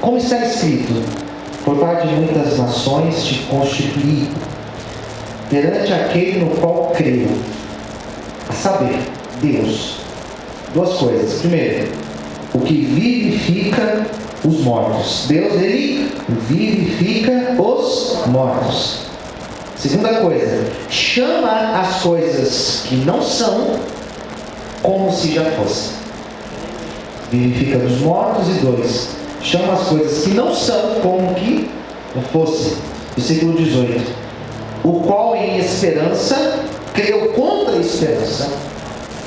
Como está escrito: por parte de muitas nações te constituí, perante aquele no qual creio, a saber, Deus. Duas coisas. Primeiro, o que vivifica os mortos. Deus, Ele vivifica os mortos. Segunda coisa, chama as coisas que não são como se já fossem. Vivifica os mortos. E dois, chama as coisas que não são como que não fossem. Versículo 18: o qual em esperança creu contra a esperança,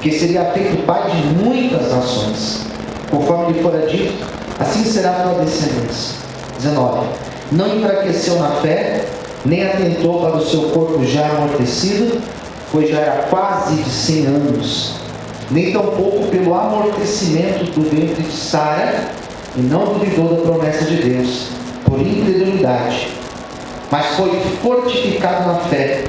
que seria feito pai de muitas nações, conforme lhe fora dito, assim será a tua descendência. 19: não enfraqueceu na fé, nem atentou para o seu corpo já amortecido, pois já era quase de 100 anos, nem tampouco pelo amortecimento do ventre de Sara, e não duvidou da promessa de Deus, por incredulidade, mas foi fortificado na fé,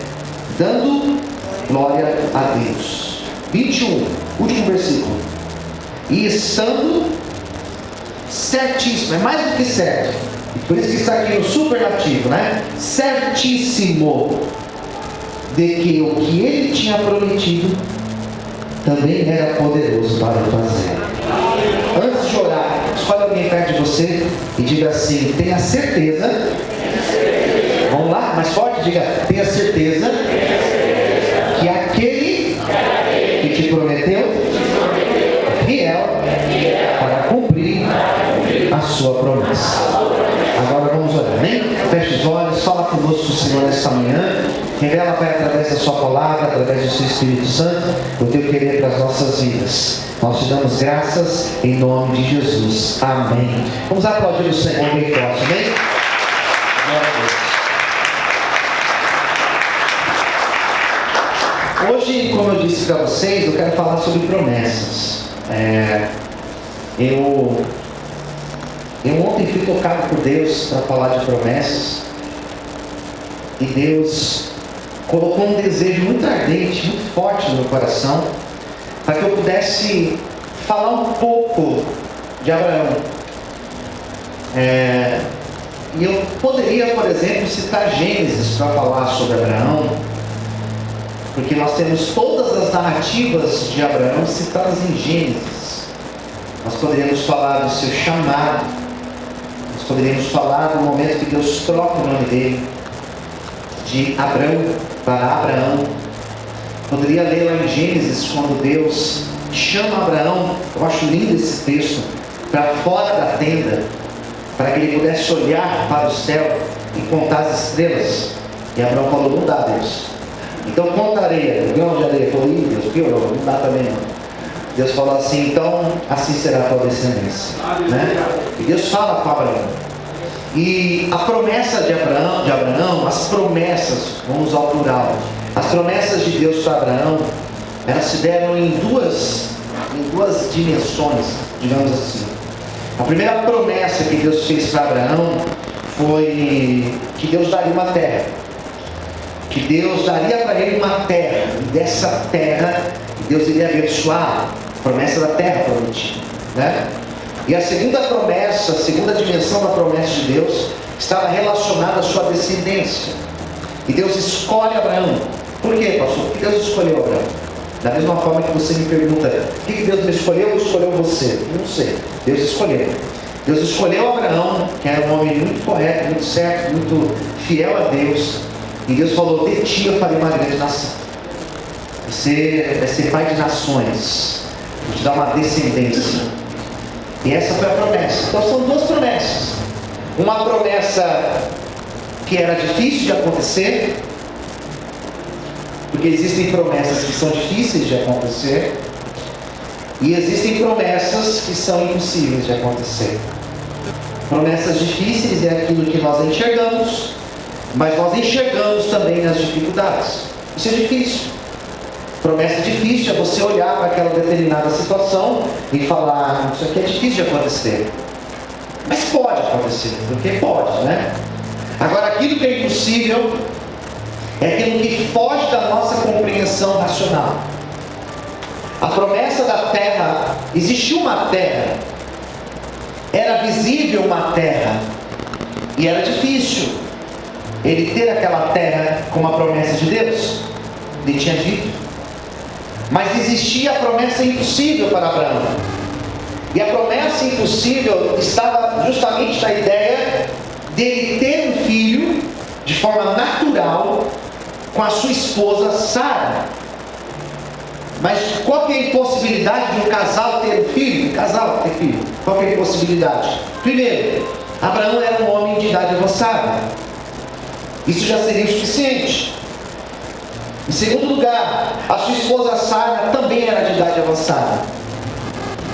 dando glória a Deus. 21, último versículo: e estando certíssimo, é mais do que certo, por isso que está aqui no superlativo, né? Certíssimo de que o que ele tinha prometido também era poderoso para o fazer. Antes de orar, escolhe alguém perto de você e diga assim: tenha certeza. Vamos lá, mais forte, diga: tenha certeza que aquele que te prometeu é fiel para cumprir a sua promessa. Agora vamos orar, amém? Feche os olhos, fala conosco, Senhor, nesta manhã. Revela, Pai, através da sua palavra, através do seu Espírito Santo, o teu querer para as nossas vidas. Nós te damos graças em nome de Jesus. Amém. Vamos aplaudir o Senhor bem forte, amém? Hoje, como eu disse para vocês, eu quero falar sobre promessas. Eu ontem fui tocado por Deus para falar de promessas, e Deus colocou um desejo muito ardente, muito forte no meu coração, para que eu pudesse falar um pouco de Abraão. E eu poderia, por exemplo, citar Gênesis para falar sobre Abraão, porque nós temos todas as narrativas de Abraão citadas em Gênesis. Nós poderíamos falar do seu chamado, nós poderíamos falar do momento que Deus troca o nome dele de Abrão para Abraão. Poderia ler lá em Gênesis quando Deus chama Abraão. Eu acho lindo esse texto, para fora da tenda, para que ele pudesse olhar para o céu e contar as estrelas. E Abraão falou: não dá, Deus. Então conta a areia. O grão de areia. Falou: ih, Deus, piorou, não dá também não. Deus falou assim: então assim será a tua descendência, né? E Deus fala com Abraão. E a promessa de Abraão, as promessas, vamos ao plural, as promessas de Deus para Abraão, elas se deram em duas dimensões, digamos assim. A primeira promessa que Deus fez para Abraão foi que Deus daria uma terra, que Deus daria para ele uma terra, e dessa terra Deus iria abençoar. Promessa da terra prometida, né? E a segunda promessa, a segunda dimensão da promessa de Deus estava relacionada à sua descendência. E Deus escolhe Abraão. Por quê, pastor? Por que Deus escolheu Abraão? Da mesma forma que você me pergunta: por que Deus me escolheu ou escolheu você? Eu não sei. Deus escolheu. Deus escolheu Abraão, que era um homem muito correto, muito certo, muito fiel a Deus. E Deus falou: de ti eu farei uma grande nação. Você vai ser pai de nações. Vou te dar uma descendência. E essa foi a promessa. Então são duas promessas. Uma promessa que era difícil de acontecer, porque existem promessas que são difíceis de acontecer, e existem promessas que são impossíveis de acontecer. Promessas difíceis é aquilo que nós enxergamos, mas nós enxergamos também nas dificuldades. Isso é difícil. Promessa difícil é você olhar para aquela determinada situação e falar: isso aqui é difícil de acontecer. Mas pode acontecer, porque pode, né? Agora, aquilo que é impossível é aquilo que foge da nossa compreensão racional. A promessa da terra, existiu uma terra. era visível uma terra, e era difícil ele ter aquela terra com uma promessa de Deus. Ele tinha dito. Mas existia a promessa impossível para Abraão. E a promessa impossível estava justamente na ideia dele ter um filho de forma natural com a sua esposa Sara. Mas qual que é a impossibilidade de um casal ter um filho? Um casal ter filho. Qual que é a impossibilidade? Primeiro, Abraão era um homem de idade avançada. Isso já seria o suficiente. Em segundo lugar, a sua esposa Sara também era de idade avançada.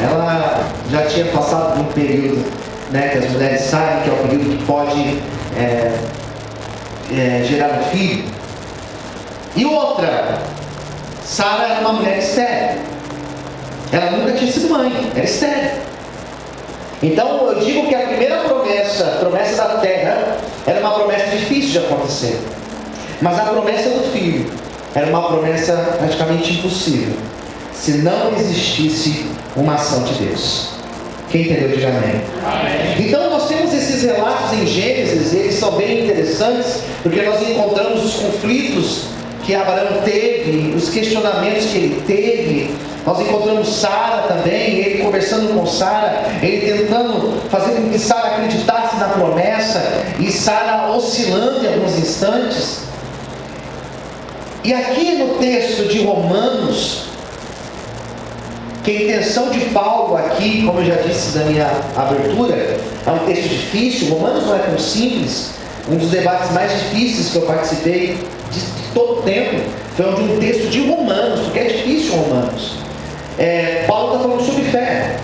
Ela já tinha passado por um período, né, que as mulheres sabem que é o período que pode gerar um filho. E outra, Sara era uma mulher estéril. Ela nunca tinha sido mãe, era estéril. Então eu digo que a primeira promessa, a promessa da terra, era uma promessa difícil de acontecer. Mas a promessa do filho era uma promessa praticamente impossível, se não existisse uma ação de Deus. Quem entendeu, diga amém. Amém. Então nós temos esses relatos em Gênesis, e eles são bem interessantes, porque nós encontramos os conflitos que Abraão teve, os questionamentos que ele teve. Nós encontramos Sara também, ele conversando com Sara, ele tentando fazer com que Sara acreditasse na promessa, e Sara oscilando em alguns instantes. E aqui no texto de Romanos, que a intenção de Paulo aqui, como eu já disse na minha abertura, é um texto difícil. Romanos não é tão simples. Um dos debates mais difíceis que eu participei de todo o tempo foi um texto de Romanos, porque é difícil Romanos. Paulo está falando sobre fé.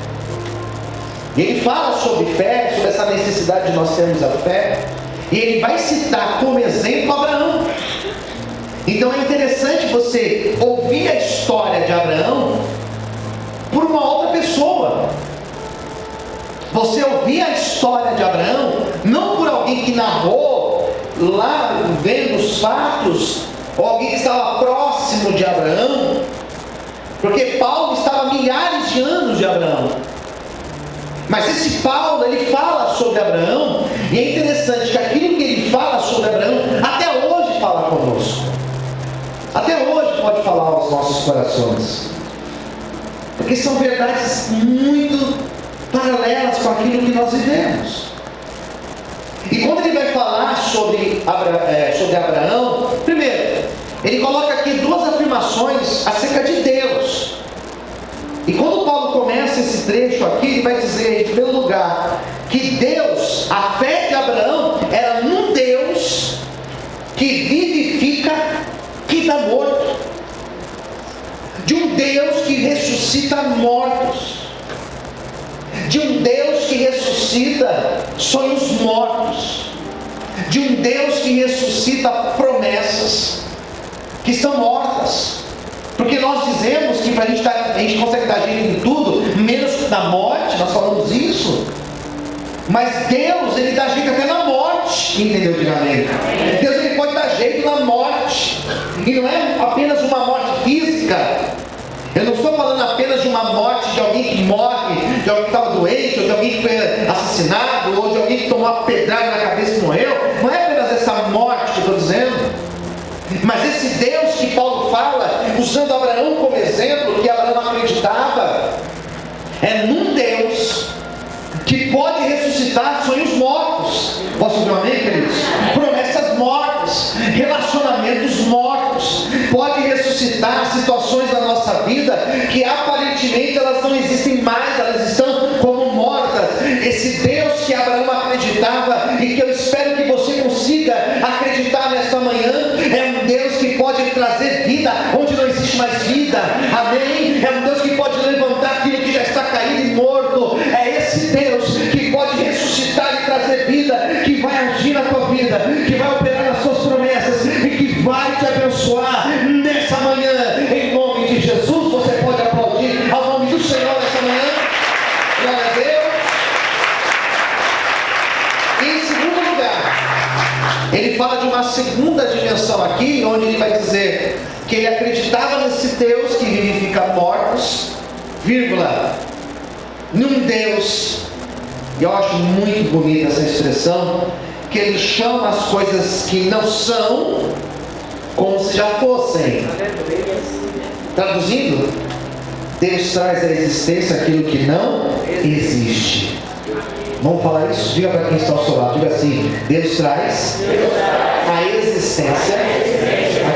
E ele fala sobre fé, sobre essa necessidade de nós termos a fé, e ele vai citar como exemplo Abraão. Então é interessante você ouvir a história de Abraão por uma outra pessoa. Você ouvir a história de Abraão não por alguém que narrou lá, vendo os fatos, ou alguém que estava próximo de Abraão, porque Paulo estava a milhares de anos de Abraão. Mas esse Paulo, ele fala sobre Abraão, e é interessante que aquilo que ele fala sobre Abraão até hoje fala conosco. Até hoje pode falar aos nossos corações, porque são verdades muito paralelas com aquilo que nós vivemos. E quando ele vai falar sobre Abraão, primeiro, ele coloca aqui duas afirmações acerca de Deus. E quando Paulo começa esse trecho aqui, ele vai dizer, em primeiro lugar, que Deus, a fé de Abraão era num Deus que vivifica quem está morto, de um Deus que ressuscita mortos, de um Deus que ressuscita sonhos mortos, de um Deus que ressuscita promessas que estão mortas. Porque nós dizemos que a gente consegue dar jeito em tudo, menos na morte, nós falamos isso. Mas Deus, ele dá jeito até na morte, entendeu? Diga amém. Deus, ele pode dar jeito na morte, e não é apenas uma morte física. Eu não estou falando apenas de uma morte de alguém que morre, de alguém que estava doente, ou de alguém que foi assassinado, ou de alguém que tomou uma pedrada na cabeça e morreu. Não é apenas essa morte que eu estou dizendo, mas esse Deus que Paulo fala, usando Abraão como exemplo, que Abraão acreditava, é num Deus que pode ressuscitar sonhos mortos. Posso ouvir um amém, queridos? Promessas mortas, relacionamentos mortos, pode ressuscitar situações da nossa vida que aparentemente elas não existem mais, elas estão como mortas. Esse Deus que Abraão acreditava, e que eu espero que você consiga acreditar nesta manhã, é um Deus que pode trazer vida onde não existe mais vida. Amém? É um Deus que pode levantar aquilo que já está caído e morto. É esse Deus que pode ressuscitar e trazer vida, que vai agir na tua vida, que vai operar nas suas promessas e que vai te abençoar nessa manhã, em nome de Jesus. Você pode aplaudir ao nome do Senhor nessa manhã. Glória a Deus. E em segundo lugar, ele fala de uma segunda dimensão aqui, onde ele vai dizer que ele acreditava nesse Deus que vivifica mortos, vírgula, num Deus E eu acho muito bonita essa expressão, que ele chama as coisas que não são como se já fossem. Traduzindo, Deus traz à existência aquilo que não existe. Vamos falar isso? Diga para quem está ao seu lado, diga assim: Deus traz à existência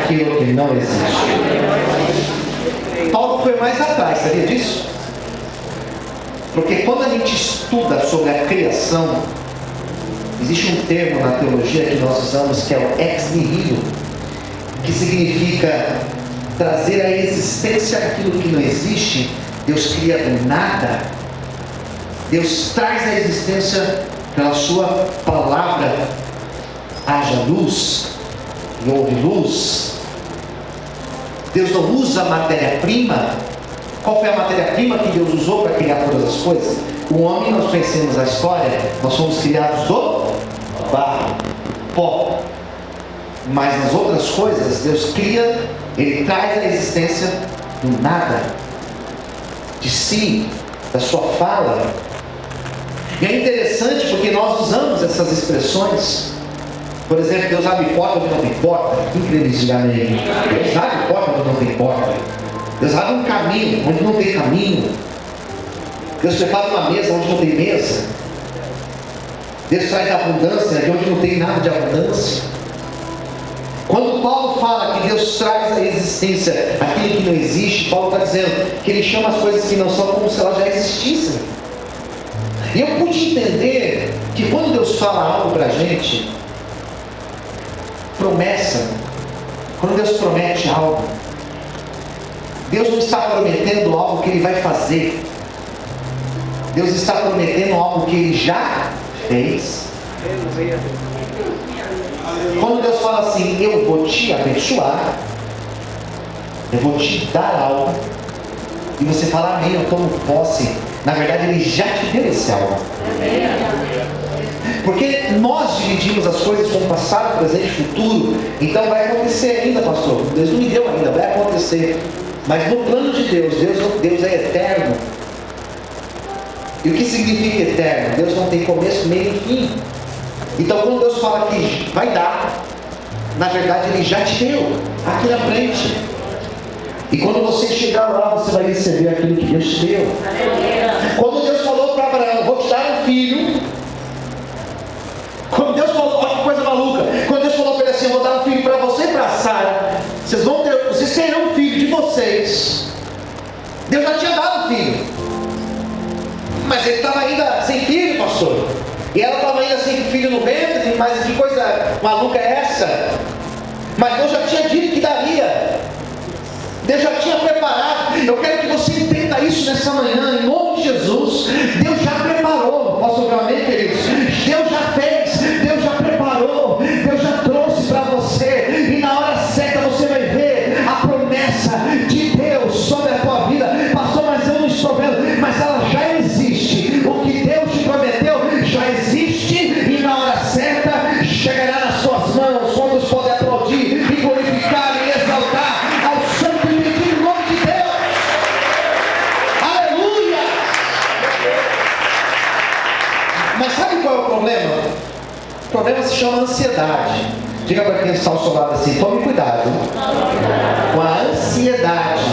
aquilo que não existe. Paulo foi mais atrás, sabia disso? Porque quando a gente estuda sobre a criação, existe um termo na teologia que nós usamos que é o ex nihilo, que significa trazer à existência aquilo que não existe. Deus cria do nada. Deus traz à existência pela sua palavra. Haja luz e houve luz. Deus não usa matéria-prima. Qual foi a matéria-prima que Deus usou para criar todas as coisas? O homem, nós conhecemos a história, nós fomos criados do barro, pó. Mas nas outras coisas, Deus cria, Ele traz à existência do nada, de si, da sua fala. E é interessante porque nós usamos essas expressões. Por exemplo, Deus abre porta onde não tem porta. Quem crê nisso, diga amém. Deus abre porta onde não tem porta. Deus abre um caminho onde não tem caminho. Deus prepara uma mesa onde não tem mesa. Deus traz abundância de onde não tem nada de abundância. Quando Paulo fala que Deus traz à existência aquilo que não existe, Paulo está dizendo que Ele chama as coisas que não são como se elas já existissem. E eu pude entender que quando Deus fala algo para a gente, promessa, quando Deus promete algo, Deus não está prometendo algo que Ele vai fazer. Deus está prometendo algo que Ele já fez. Quando Deus fala assim: eu vou te abençoar, eu vou te dar algo, e você fala amém, eu tomo posse, na verdade Ele já te deu esse algo. Porque nós dividimos as coisas com passado, presente e futuro. Então vai acontecer ainda, pastor. Deus não me deu ainda, vai acontecer. Mas no plano de Deus, Deus é eterno. E o que significa eterno? Deus não tem começo, meio e fim. Então quando Deus fala que vai dar, na verdade Ele já te deu aqui na frente. E quando você chegar lá, você vai receber aquilo que Deus te deu. Quando Deus falou para Abraão: vou te dar um filho. Quando Deus falou, olha que coisa maluca. Quando Deus falou para ele assim: eu vou dar um filho para você e para Sara. Vocês terão um filho de vocês. Deus já tinha dado um filho. Mas ele estava ainda sem filho, pastor. E ela estava ainda sem filho no ventre. Mas que coisa maluca é essa? Mas Deus já tinha dito que daria. Deus já tinha preparado. Eu quero que você entenda isso nessa manhã, em nome de Jesus. Deus já preparou. Posso ouvir um amém, queridos? Deus já fez, Deus já preparou, Deus já trouxe para você. E na hora certa você vai ver a promessa de Deus sobre a tua vida. Pastor, mas eu não estou vendo. Mas ela já existe. O que Deus te prometeu já existe. E na hora certa chegará nas suas mãos. Quantos podem aplaudir e glorificar e exaltar ao santo e bendito nome de Deus? Aleluia! Mas sabe qual é o problema? O problema se chama ansiedade. Diga para quem está ao seu lado assim: tome cuidado com a ansiedade.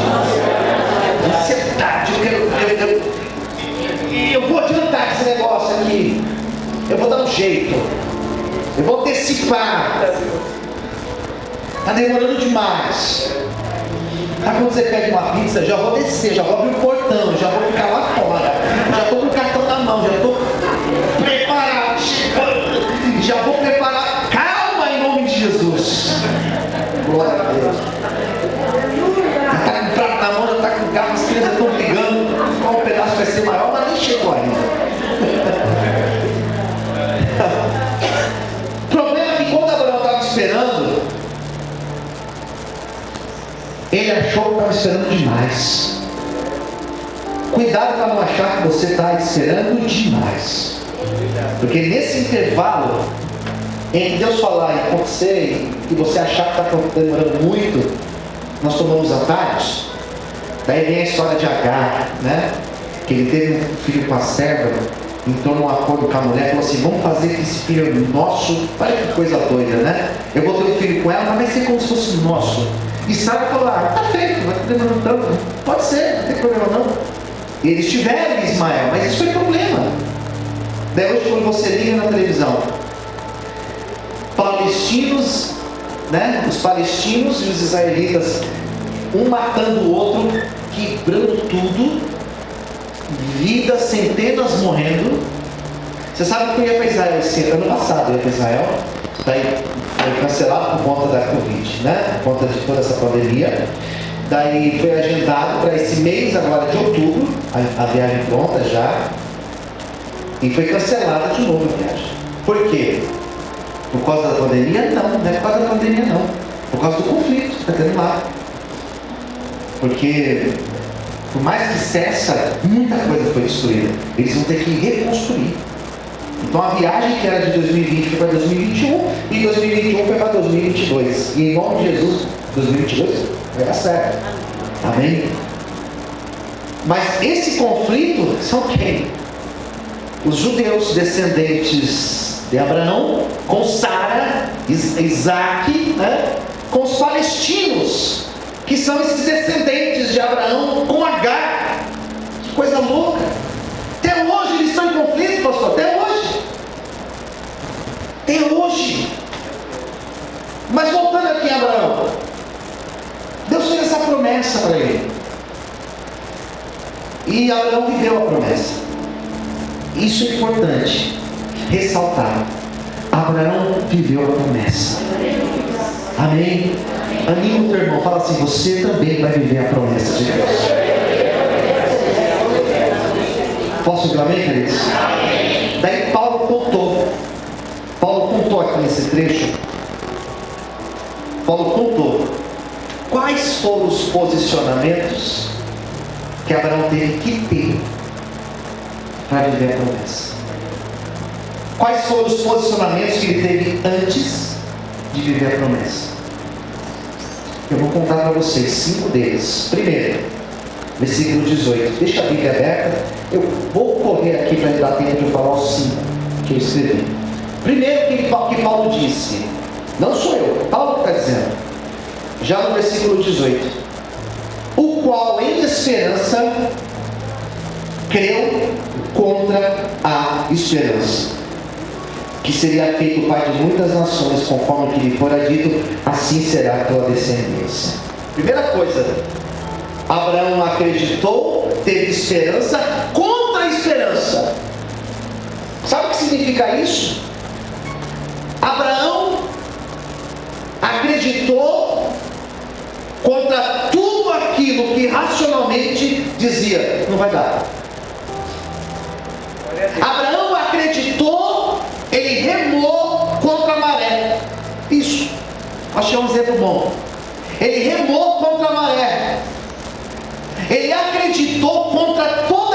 Ansiedade, eu vou adiantar esse negócio aqui. Eu vou dar um jeito. Eu vou antecipar. Está demorando demais. Sabe quando você pede uma pizza? Já vou descer, já vou abrir o portão, já vou ficar lá fora. Já estou com o cartão na mão, já estou preparado. Já vou preparar. Calma, em nome de Jesus. Glória a Deus. Já está com o prato na mão, já está com o carro, as crianças estão brigando. Qual pedaço vai ser maior, mas nem chegou ainda. O problema é que quando Abraão estava esperando, ele achou que estava esperando demais. Cuidado para não achar que você está esperando demais. Porque nesse intervalo, entre Deus falar e acontecer, e você achar que está demorando muito, nós tomamos atalhos. Daí vem a história de Agar, né? Que ele teve um filho com a serva, entrou num acordo com a mulher, falou assim: vamos fazer que esse filho é nosso. Olha que coisa doida, né? Eu vou ter um filho com ela, mas vai ser como se fosse nosso. E Sara falou: tá feito, vai ter demorando tanto. Pode ser, não tem problema não. E eles tiveram Ismael, mas isso foi problema. Daí hoje, quando você liga na televisão, palestinos, né? Os palestinos e os israelitas, um matando o outro, quebrando tudo, vidas, centenas morrendo. Você sabe que eu ia para Israel esse ano passado, eu ia para Israel, daí foi cancelado por conta da Covid, né? Por conta de toda essa pandemia. Daí foi agendado para esse mês agora de outubro, a viagem pronta já, e foi cancelada de novo a viagem. Por quê? Por causa da pandemia? Não, não é por causa da pandemia não. Por causa do conflito que está tendo lá. Porque, por mais que cessa, muita coisa foi destruída. Eles vão ter que reconstruir. Então a viagem que era de 2020 foi para 2021 e 2021 foi para 2022. E em nome de Jesus, 2022 vai dar certo. Amém? Mas esse conflito são quem? Os judeus descendentes de Abraão, com Sara, Isaac, né? Com os palestinos, que são esses descendentes de Abraão, com Agar. Que coisa louca! Até hoje eles estão em conflito, pastor, até hoje. Até hoje. Mas voltando aqui a Abraão, Deus fez essa promessa para ele. E Abraão viveu a promessa. Isso é importante ressaltar. Abraão viveu a promessa. Amém? Anima o teu irmão, fala assim: você também vai viver a promessa de Deus. Posso ouvir amém, queridos? Daí Paulo contou aqui nesse trecho. Paulo contou quais foram os posicionamentos que Abraão teve que ter para viver a promessa. Quais foram os posicionamentos que ele teve antes de viver a promessa? Eu vou contar para vocês 5 deles. Primeiro, versículo 18. Deixa a Bíblia aberta. Eu vou correr aqui para dar tempo de eu falar os 5 que eu escrevi. Primeiro, que Paulo disse, não sou eu, Paulo está dizendo, já no versículo 18: o qual em esperança creu contra a esperança, que seria feito pai de muitas nações, conforme que lhe fora dito, assim será a tua descendência. Primeira coisa, Abraão acreditou, teve esperança contra a esperança. Sabe o que significa isso? Abraão acreditou contra tudo aquilo que racionalmente dizia: não vai dar. Abraão acreditou, ele remou contra a maré. Isso, achei um exemplo bom. Ele remou contra a maré. Ele acreditou contra todo